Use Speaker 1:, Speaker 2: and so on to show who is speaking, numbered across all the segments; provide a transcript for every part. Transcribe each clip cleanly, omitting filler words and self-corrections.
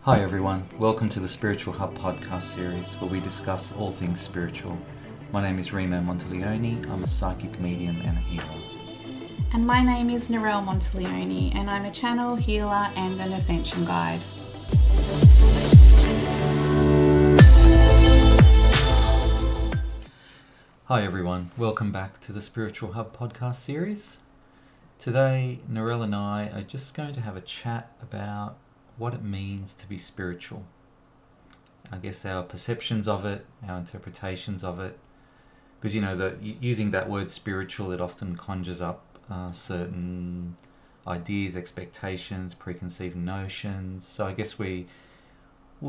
Speaker 1: Hi everyone, welcome to the Spiritual Hub podcast series where we discuss all things spiritual. My name is Remo Monteleone, I'm a psychic medium and a healer.
Speaker 2: And my name is Narelle Monteleone and I'm a channel, healer and an ascension guide.
Speaker 1: Hi everyone, welcome back to the Spiritual Hub podcast series. Today, Narelle and I are just going to have a chat about what it means to be spiritual. I guess our perceptions of it, our interpretations of it, because using that word spiritual, it often conjures up certain ideas, expectations, preconceived notions. So I guess we'll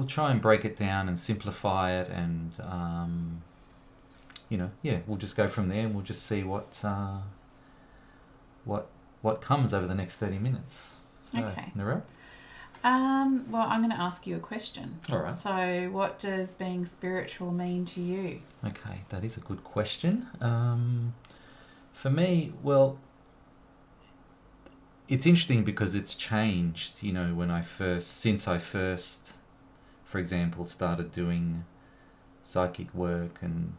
Speaker 1: try and break it down and simplify it, and we'll just go from there, and we'll just see what comes over the next 30 minutes. So,
Speaker 2: okay.
Speaker 1: Narelle?
Speaker 2: Well, I'm going to ask you a question.
Speaker 1: All right.
Speaker 2: So, what does being spiritual mean to you?
Speaker 1: Okay, that is a good question. For me, well, it's interesting because it's changed. Since I first, for example, started doing psychic work and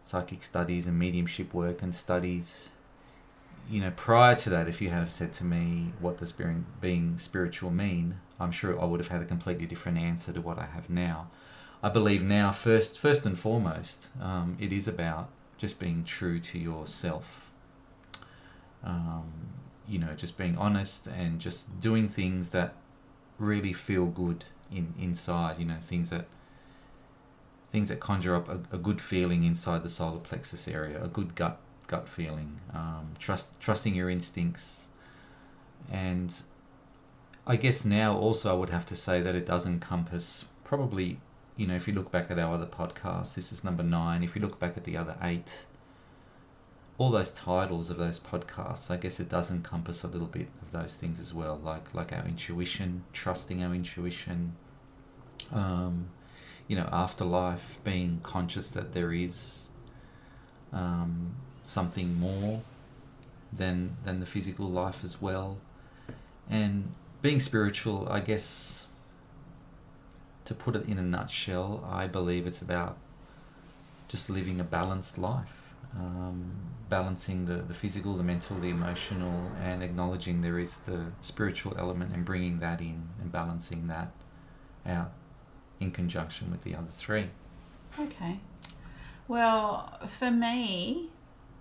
Speaker 1: psychic studies and mediumship work and studies. Prior to that, if you had said to me, what does being spiritual mean, I'm sure I would have had a completely different answer to what I have now. I believe now, first and foremost, it is about just being true to yourself. Just being honest and just doing things that really feel good inside. Things that conjure up a good feeling inside the solar plexus area, a good gut feeling, trusting your instincts. And I guess now also I would have to say that it does encompass probably, if you look back at our other podcasts, this is number 9, if you look back at the other 8, all those titles of those podcasts, I guess it does encompass a little bit of those things as well, like our intuition, trusting our intuition, afterlife, being conscious that there is something more than the physical life as well. And being spiritual, I guess, to put it in a nutshell, I believe it's about just living a balanced life, balancing the physical, the mental, the emotional, and acknowledging there is the spiritual element and bringing that in and balancing that out in conjunction with the other 3.
Speaker 2: Okay. Well, for me,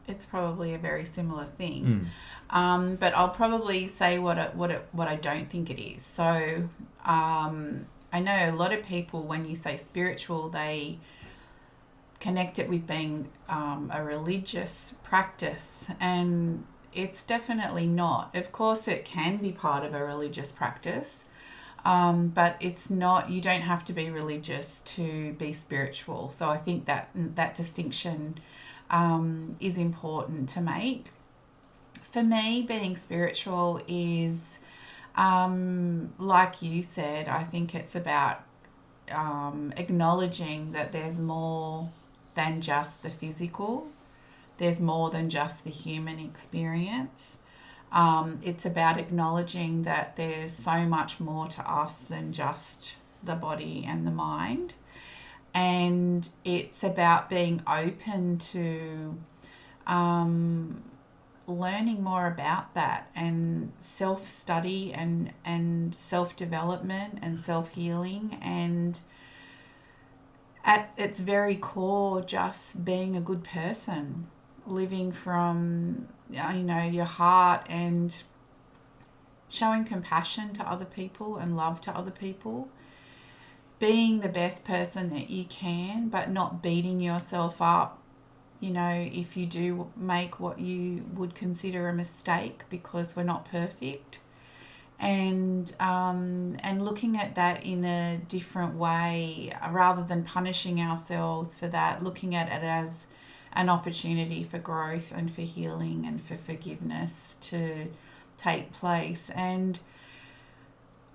Speaker 2: it's probably a very similar thing. But I'll probably say what I don't think it is. So I know a lot of people, when you say spiritual, they connect it with being a religious practice, and it's definitely not. Of course, it can be part of a religious practice, but it's not. You don't have to be religious to be spiritual. So I think that distinction is important to make. For me, being spiritual is, like you said, I think it's about acknowledging that there's more than just the physical. There's more than just the human experience. It's about acknowledging that there's so much more to us than just the body and the mind. And it's about being open to learning more about that, and self-study and self-development and self-healing, and at its very core, just being a good person, living from your heart and showing compassion to other people and love to other people. Being the best person that you can, but not beating yourself up, if you do make what you would consider a mistake, because we're not perfect. And looking at that in a different way, rather than punishing ourselves for that, looking at it as an opportunity for growth and for healing and for forgiveness to take place. And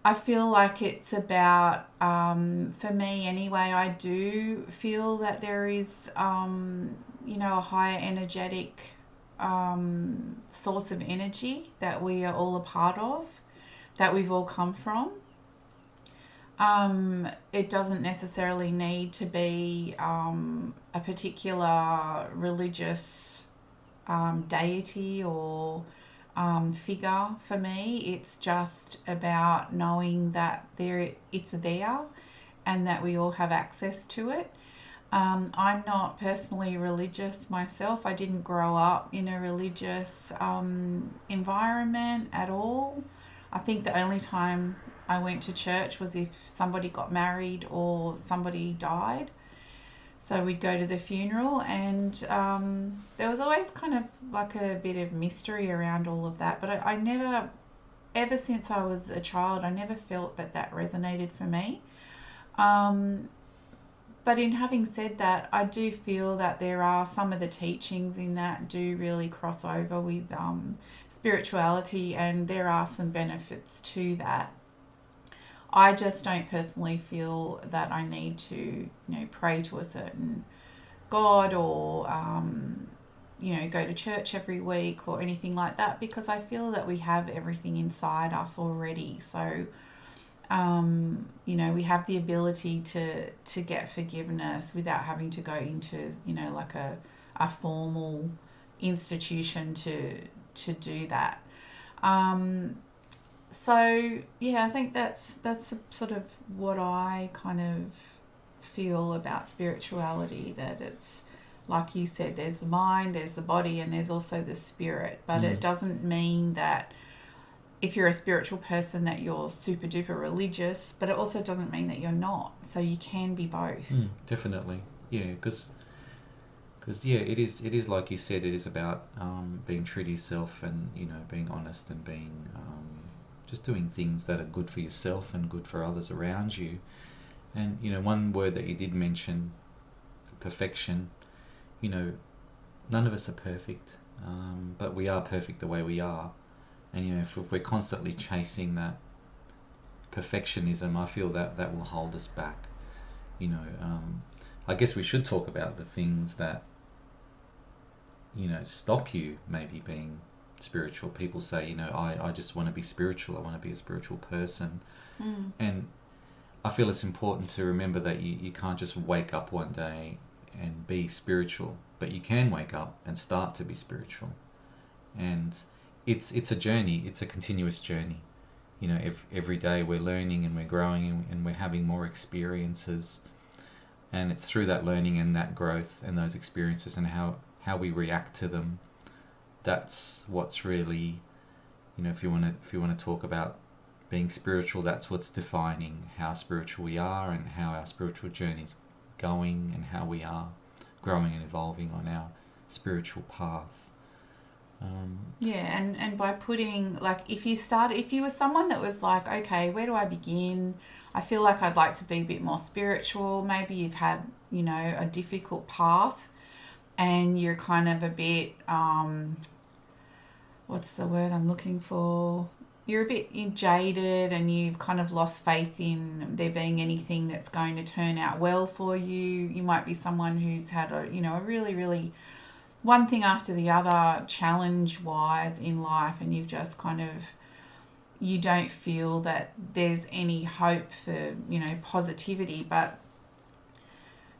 Speaker 2: I feel like it's about, for me anyway, I do feel that there is, a higher energetic source of energy that we are all a part of, that we've all come from. It doesn't necessarily need to be a particular religious deity or figure for me. It's just about knowing that it's there and that we all have access to it. I'm not personally religious myself. I didn't grow up in a religious environment at all. I think the only time I went to church was if somebody got married or somebody died. So we'd go to the funeral, and there was always kind of like a bit of mystery around all of that. But I never, ever since I was a child, I never felt that resonated for me. But in having said that, I do feel that there are some of the teachings in that do really cross over with spirituality, and there are some benefits to that. I just don't personally feel that I need to, pray to a certain God or, go to church every week or anything like that, because I feel that we have everything inside us already. So, we have the ability to get forgiveness without having to go into, like a formal institution to do that. So yeah, I think that's sort of what I kind of feel about spirituality, that it's like you said, there's the mind, there's the body, and there's also the spirit. But it doesn't mean that if you're a spiritual person that you're super duper religious, but it also doesn't mean that you're not. So you can be both.
Speaker 1: Definitely, yeah, because it is like you said, it is about being true to yourself, and being honest, and being just doing things that are good for yourself and good for others around you. And one word that you did mention, perfection. None of us are perfect, but we are perfect the way we are. And if we're constantly chasing that perfectionism, I feel that will hold us back. I guess we should talk about the things that stop you maybe being spiritual. People say, I just want to be spiritual. I want to be a spiritual person. And I feel it's important to remember that you can't just wake up one day and be spiritual, but you can wake up and start to be spiritual. And it's a journey. It's a continuous journey. Every day we're learning and we're growing and we're having more experiences. And it's through that learning and that growth and those experiences and how we react to them. That's what's really, if you want to talk about being spiritual, that's what's defining how spiritual we are and how our spiritual journey's going and how we are growing and evolving on our spiritual path.
Speaker 2: And by putting, like, if you were someone that was like, okay, where do I begin? I feel like I'd like to be a bit more spiritual. Maybe you've had, a difficult path and you're kind of a bit, what's the word I'm looking for? You're a bit jaded and you've kind of lost faith in there being anything that's going to turn out well for you. You might be someone who's had a really, really one thing after the other challenge-wise in life, and you've just kind of, you don't feel that there's any hope for, positivity, but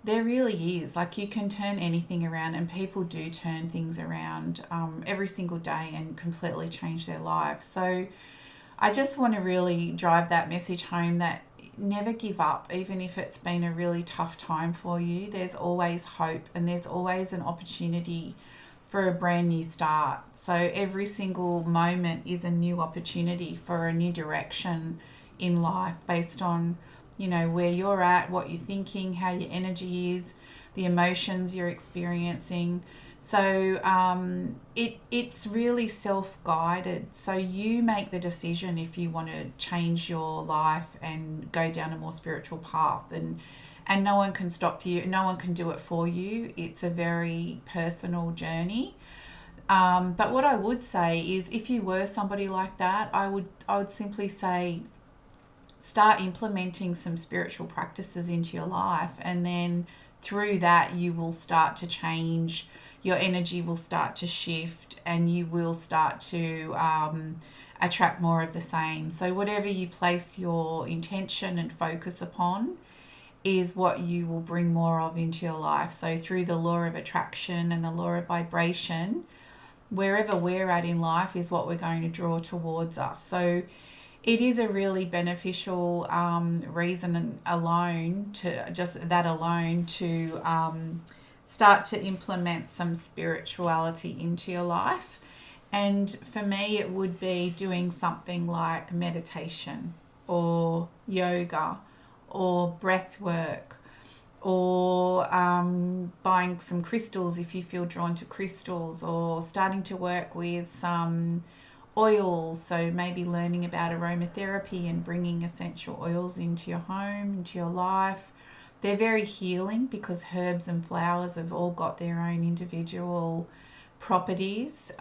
Speaker 2: there really is. Like, you can turn anything around, and people do turn things around every single day and completely change their lives. So I just want to really drive that message home, that never give up, even if it's been a really tough time for you. There's always hope, and there's always an opportunity for a brand new start. So every single moment is a new opportunity for a new direction in life, based on where you're at, what you're thinking, how your energy is, the emotions you're experiencing. So it's really self-guided. So you make the decision if you want to change your life and go down a more spiritual path, and no one can stop you. No one can do it for you. It's a very personal journey. But what I would say is, if you were somebody like that, I would simply say, start implementing some spiritual practices into your life, and then through that you will start to change. Your energy will start to shift, and you will start to attract more of the same. So whatever you place your intention and focus upon is what you will bring more of into your life. So through the law of attraction and the law of vibration, wherever we're at in life is what we're going to draw towards us. So it is a really beneficial reason alone to just that alone to start to implement some spirituality into your life. And for me, it would be doing something like meditation or yoga or breath work, or buying some crystals if you feel drawn to crystals, or starting to work with some oils. So maybe learning about aromatherapy and bringing essential oils into your home, into your life. They're very healing because herbs and flowers have all got their own individual properties.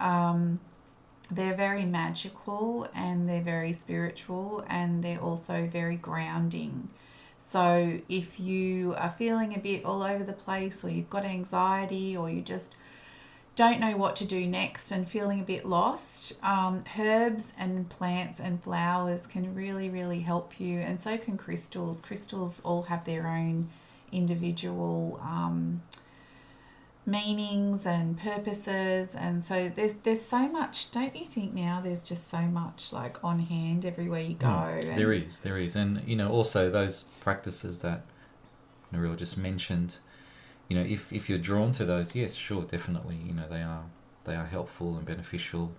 Speaker 2: They're very magical and they're very spiritual, and they're also very grounding. So if you are feeling a bit all over the place, or you've got anxiety, or you just don't know what to do next and feeling a bit lost, herbs and plants and flowers can really, really help you. And so can crystals. Crystals all have their own individual meanings and purposes, and so there's so much, don't you think now there's just so much like on hand everywhere you go?
Speaker 1: There is, and also those practices that Narelle just mentioned, if you're drawn to those, yes, sure, definitely, they are helpful and beneficial.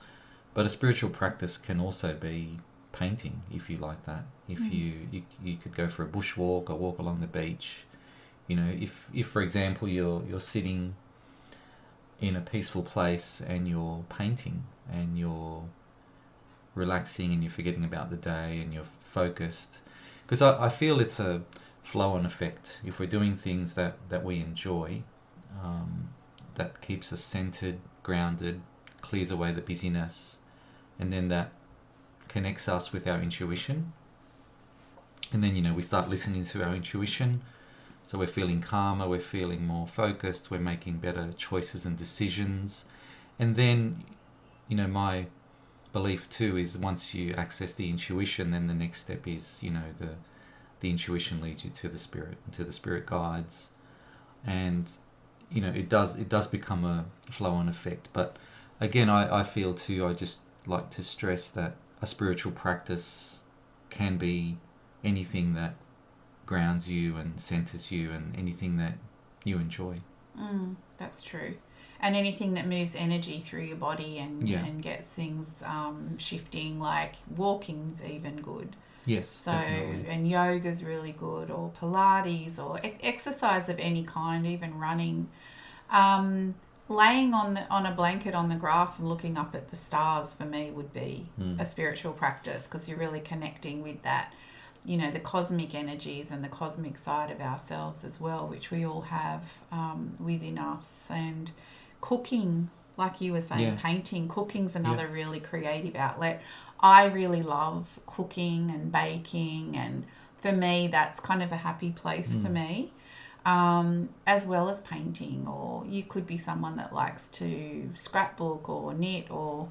Speaker 1: But a spiritual practice can also be painting, if you like that. If you could go for a bushwalk or walk along the beach. If for example you're sitting in a peaceful place and you're painting and you're relaxing and you're forgetting about the day and you're focused, because I feel it's a flow-on effect. If we're doing things that we enjoy, that keeps us centered, grounded, clears away the busyness, and then that connects us with our intuition, and then we start listening to our intuition. So we're feeling calmer, we're feeling more focused, we're making better choices and decisions. And then, my belief too is once you access the intuition, then the next step is, the intuition leads you to the spirit guides. And, it does become a flow-on effect. But again, I feel too, I just like to stress that a spiritual practice can be anything that grounds you and centers you, and anything that you enjoy.
Speaker 2: That's true. And anything that moves energy through your body and gets things shifting, like walking's even good.
Speaker 1: Yes,
Speaker 2: so
Speaker 1: definitely.
Speaker 2: And yoga's really good, or Pilates, or exercise of any kind, even running. Laying on a blanket on the grass and looking up at the stars for me would be a spiritual practice, because you're really connecting with that, the cosmic energies and the cosmic side of ourselves as well, which we all have within us. And cooking, like you were saying, painting, cooking's another really creative outlet. I really love cooking and baking, and for me that's kind of a happy place for me, as well as painting. Or you could be someone that likes to scrapbook or knit, or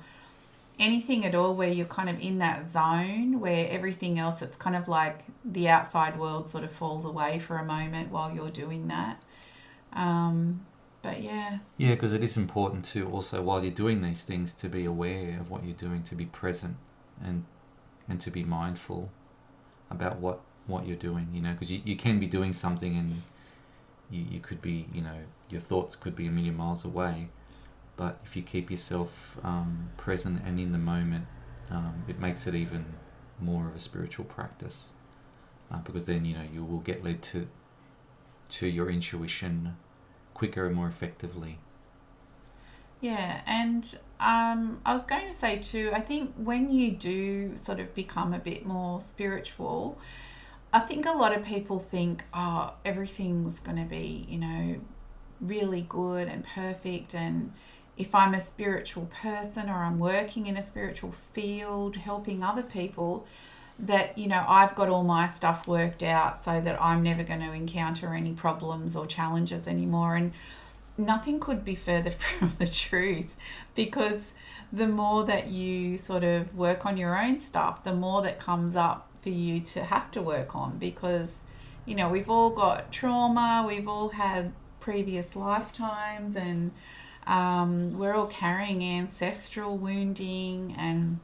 Speaker 2: anything at all where you're kind of in that zone where everything else, it's kind of like the outside world sort of falls away for a moment while you're doing that. But yeah,
Speaker 1: because it is important to also, while you're doing these things, to be aware of what you're doing, to be present and to be mindful about what you're doing, because you can be doing something and you could be, your thoughts could be a million miles away. But if you keep yourself present and in the moment, it makes it even more of a spiritual practice, because then you will get led to your intuition quicker and more effectively.
Speaker 2: Yeah, and I was going to say too, I think when you do sort of become a bit more spiritual, I think a lot of people think, everything's going to be, really good and perfect, and if I'm a spiritual person or I'm working in a spiritual field helping other people, that I've got all my stuff worked out so that I'm never going to encounter any problems or challenges anymore. And nothing could be further from the truth, because the more that you sort of work on your own stuff, the more that comes up for you to have to work on, because we've all got trauma, we've all had previous lifetimes, and we're all carrying ancestral wounding, and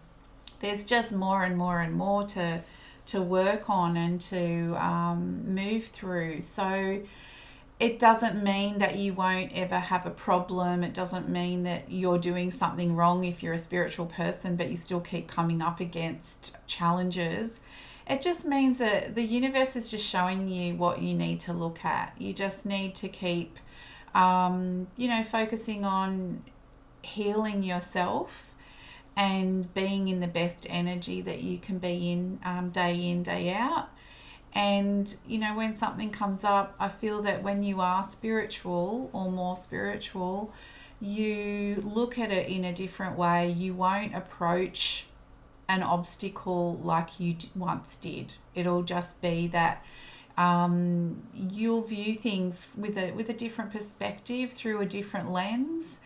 Speaker 2: there's just more and more and more to work on and to move through. So it doesn't mean that you won't ever have a problem. It doesn't mean that you're doing something wrong if you're a spiritual person, but you still keep coming up against challenges. It just means that the universe is just showing you what you need to look at. You just need to keep, focusing on healing yourself and being in the best energy that you can be in, day out. And, when something comes up, I feel that when you are spiritual or more spiritual, you look at it in a different way. You won't approach an obstacle like you once did. It'll just be that you'll view things with a different perspective, through a different lens.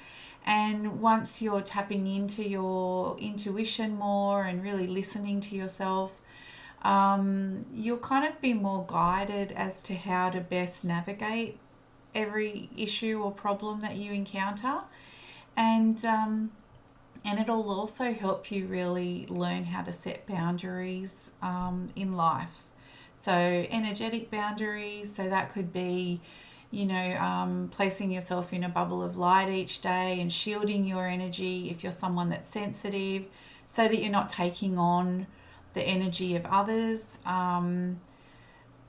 Speaker 2: And once you're tapping into your intuition more and really listening to yourself, you'll kind of be more guided as to how to best navigate every issue or problem that you encounter. And it'll also help you really learn how to set boundaries in life. So energetic boundaries, so that could be, placing yourself in a bubble of light each day and shielding your energy if you're someone that's sensitive, so that you're not taking on the energy of others. And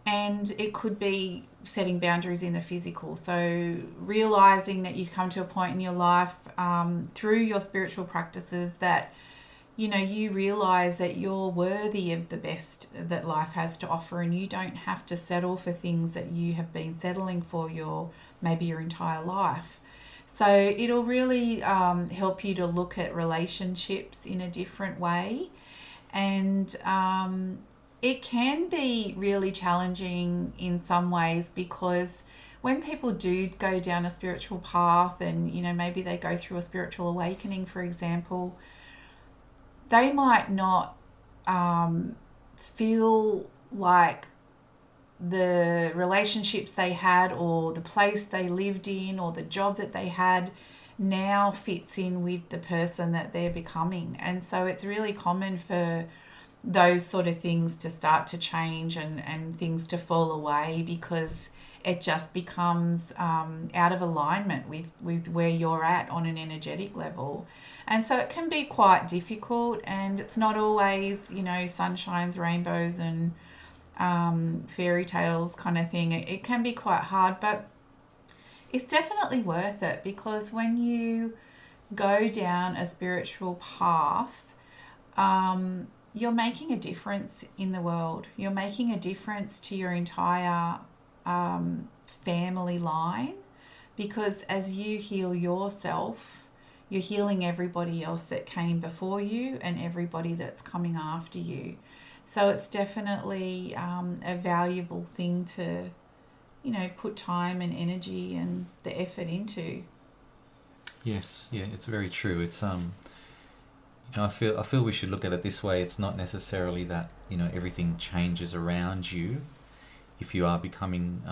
Speaker 2: it could be setting boundaries in the physical. So realizing that you've come to a point in your life through your spiritual practices that, you realize that you're worthy of the best that life has to offer, and you don't have to settle for things that you have been settling for maybe your entire life. So it'll really help you to look at relationships in a different way. And it can be really challenging in some ways, because when people do go down a spiritual path and, maybe they go through a spiritual awakening, for example, they might not feel like the relationships they had, or the place they lived in, or the job that they had now fits in with the person that they're becoming. And so it's really common for those sort of things to start to change and things to fall away, because it just becomes out of alignment with where you're at on an energetic level. And so it can be quite difficult, and it's not always, sunshines, rainbows and fairy tales kind of thing. It can be quite hard, but it's definitely worth it, because when you go down a spiritual path, you're making a difference in the world. You're making a difference to your entire family line, because as you heal yourself, you're healing everybody else that came before you and everybody that's coming after you. So it's definitely a valuable thing to, put time and energy and the effort into.
Speaker 1: Yes, yeah, it's very true. It's I feel we should look at it this way. It's not necessarily that everything changes around you if you are becoming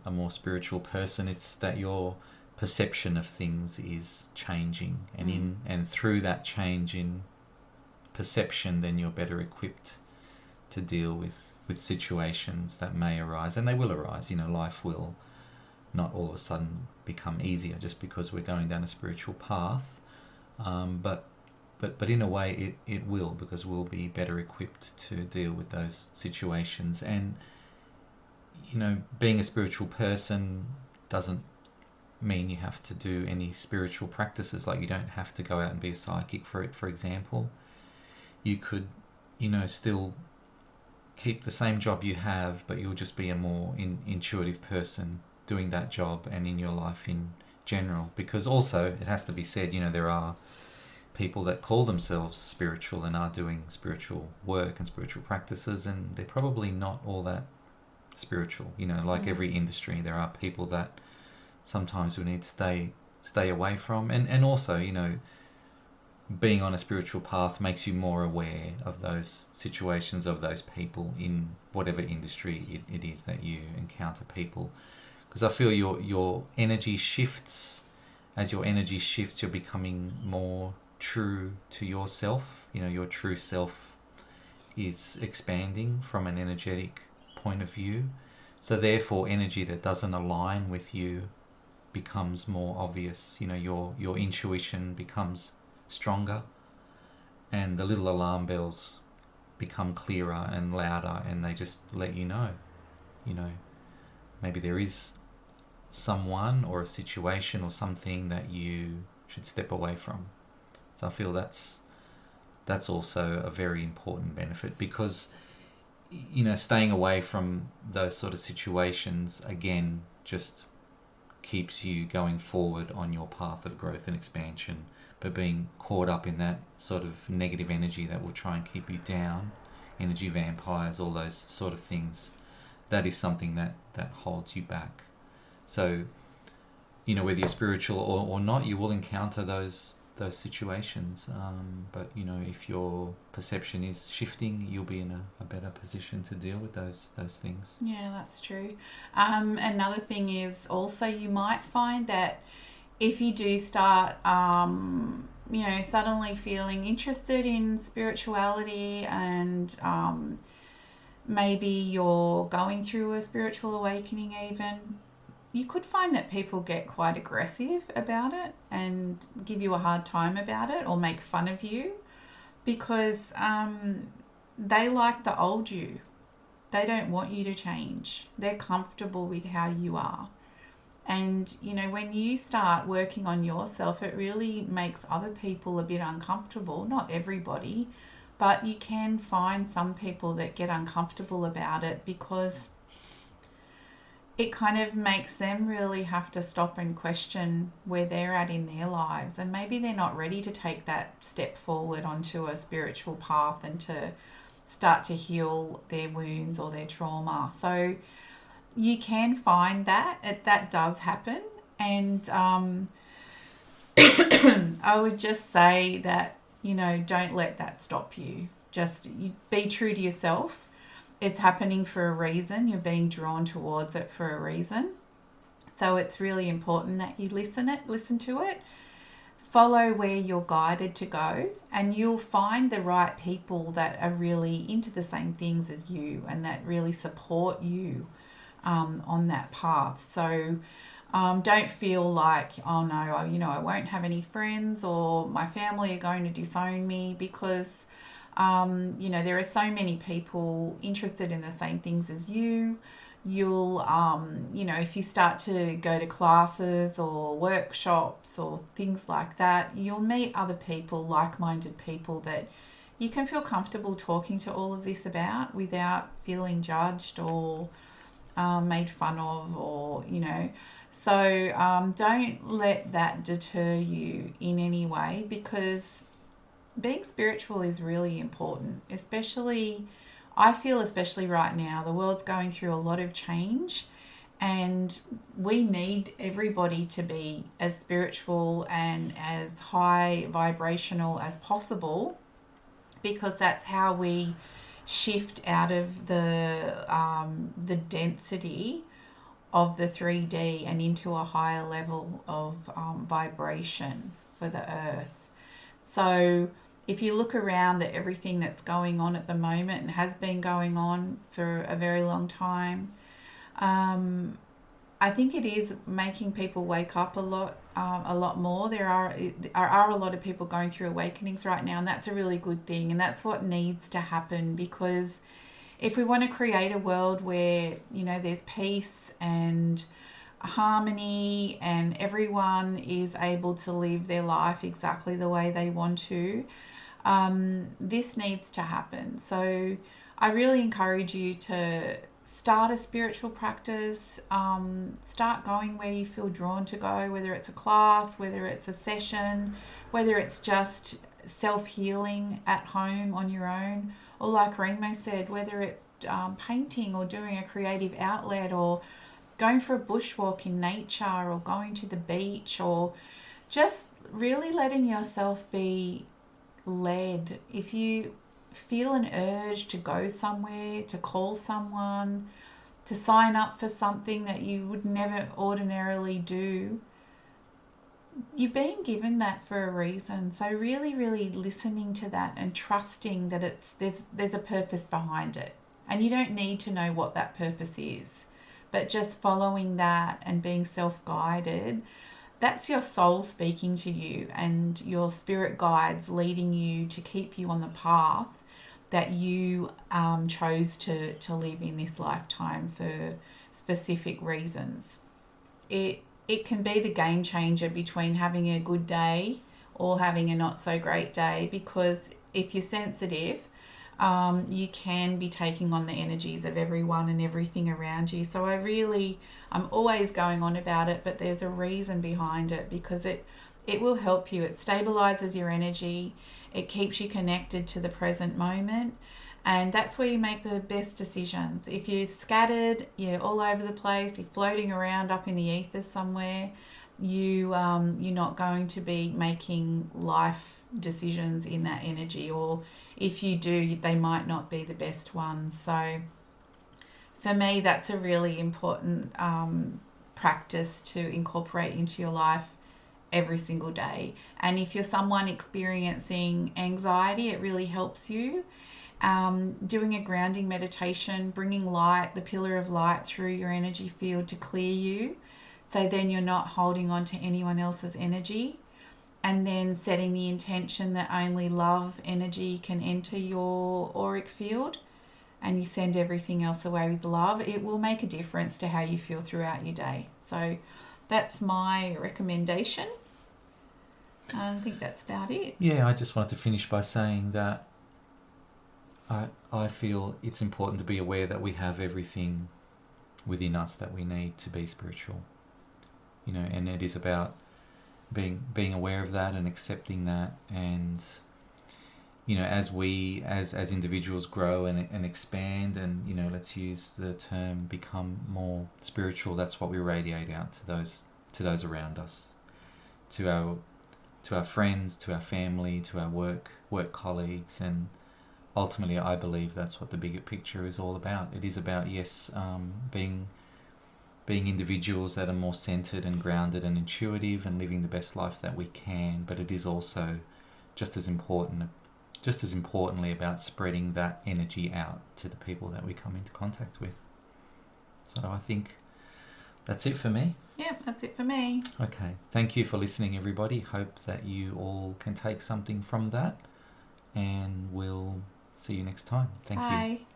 Speaker 1: a more spiritual person. It's that your perception of things is changing, and through that change in perception, then you're better equipped to deal with situations that may arise, and they will arise. Life will not all of a sudden become easier just because we're going down a spiritual path, but in a way it will, because we'll be better equipped to deal with those situations. And being a spiritual person doesn't mean you have to do any spiritual practices. Like, you don't have to go out and be a psychic for example. You could still keep the same job you have, but you'll just be a more intuitive person doing that job and in your life in general. Because also, it has to be said, there are people that call themselves spiritual and are doing spiritual work and spiritual practices, and they're probably not all that spiritual. Like every industry, there are people that sometimes we need to stay away from. And also, being on a spiritual path makes you more aware of those situations, of those people in whatever industry it is that you encounter people. Because I feel your energy shifts. As your energy shifts, you're becoming more true to yourself. Your true self is expanding from an energetic point of view. So therefore, energy that doesn't align with you becomes more obvious. Your intuition becomes stronger, and the little alarm bells become clearer and louder, and they just let you know, maybe there is someone or a situation or something that you should step away from. So I feel that's also a very important benefit, because staying away from those sort of situations, again, just keeps you going forward on your path of growth and expansion. But being caught up in that sort of negative energy that will try and keep you down, energy vampires, all those sort of things, that is something that holds you back. So, whether you're spiritual or not, you will encounter those situations. But, if your perception is shifting, you'll be in a better position to deal with those things.
Speaker 2: Yeah, that's true. Another thing is also, you might find that if you do start, suddenly feeling interested in spirituality, and maybe you're going through a spiritual awakening even, you could find that people get quite aggressive about it and give you a hard time about it, or make fun of you, because they like the old you. They don't want you to change. They're comfortable with how you are. And, when you start working on yourself, it really makes other people a bit uncomfortable. Not everybody, but you can find some people that get uncomfortable about it, because it kind of makes them really have to stop and question where they're at in their lives. And maybe they're not ready to take that step forward onto a spiritual path and to start to heal their wounds or their trauma. So you can find that does happen. And I would just say that, don't let that stop you. Just be true to yourself. It's happening for a reason. You're being drawn towards it for a reason. So it's really important that you listen to it. Follow where you're guided to go, and you'll find the right people that are really into the same things as you and that really support you on that path. So don't feel like, oh no, I won't have any friends, or my family are going to disown me, because there are so many people interested in the same things as you. You'll, if you start to go to classes or workshops or things like that, you'll meet other people, like-minded people, that you can feel comfortable talking to all of this about without feeling judged or made fun of, or, So don't let that deter you in any way, because being spiritual is really important, especially right now. The world's going through a lot of change, and we need everybody to be as spiritual and as high vibrational as possible, because that's how we shift out of the density of the 3D and into a higher level of vibration for the earth. So if you look around at everything that's going on at the moment, and has been going on for a very long time, I think it is making people wake up a lot more. There are a lot of people going through awakenings right now, and that's a really good thing, and that's what needs to happen, because if we want to create a world where, there's peace and harmony and everyone is able to live their life exactly the way they want to, this needs to happen. So I really encourage you to start a spiritual practice, start going where you feel drawn to go, whether it's a class, whether it's a session, whether it's just self-healing at home on your own, or like Remo said, whether it's painting or doing a creative outlet, or going for a bushwalk in nature, or going to the beach, or just really letting yourself be led. If you feel an urge to go somewhere, to call someone, to sign up for something that you would never ordinarily do, you're being given that for a reason. So really, really listening to that and trusting that there's a purpose behind it. And you don't need to know what that purpose is, but just following that and being self-guided, that's your soul speaking to you and your spirit guides leading you to keep you on the path that you chose to live in this lifetime for specific reasons. It can be the game changer between having a good day or having a not so great day, because if you're sensitive, you can be taking on the energies of everyone and everything around you. So I'm always going on about it, but there's a reason behind it, because it will help you. It stabilizes your energy. It keeps you connected to the present moment. And that's where you make the best decisions. If you're scattered, you're all over the place, you're floating around up in the ether somewhere, you're not going to be making life decisions in that energy, or if you do, they might not be the best ones. So for me, that's a really important practice to incorporate into your life every single day. And if you're someone experiencing anxiety, it really helps you. Doing a grounding meditation, bringing light, the pillar of light, through your energy field to clear you, so then you're not holding on to anyone else's energy. And then setting the intention that only love energy can enter your auric field, and you send everything else away with love. It will make a difference to how you feel throughout your day. So that's my recommendation. I think that's about it.
Speaker 1: Yeah, I just wanted to finish by saying that I feel it's important to be aware that we have everything within us that we need to be spiritual. And it is about being aware of that and accepting that, and as we as individuals grow and expand, and let's use the term become more spiritual, that's what we radiate out to those around us, to our friends, to our family, to our work colleagues. And ultimately, I believe that's what the bigger picture is all about. It is about, yes, being individuals that are more centered and grounded and intuitive and living the best life that we can, but it is also just as importantly about spreading that energy out to the people that we come into contact with. So I think that's it for me.
Speaker 2: Yeah, that's it for me.
Speaker 1: Okay. Thank you for listening, everybody. Hope that you all can take something from that, and we'll see you next time. Thank you.
Speaker 2: Bye.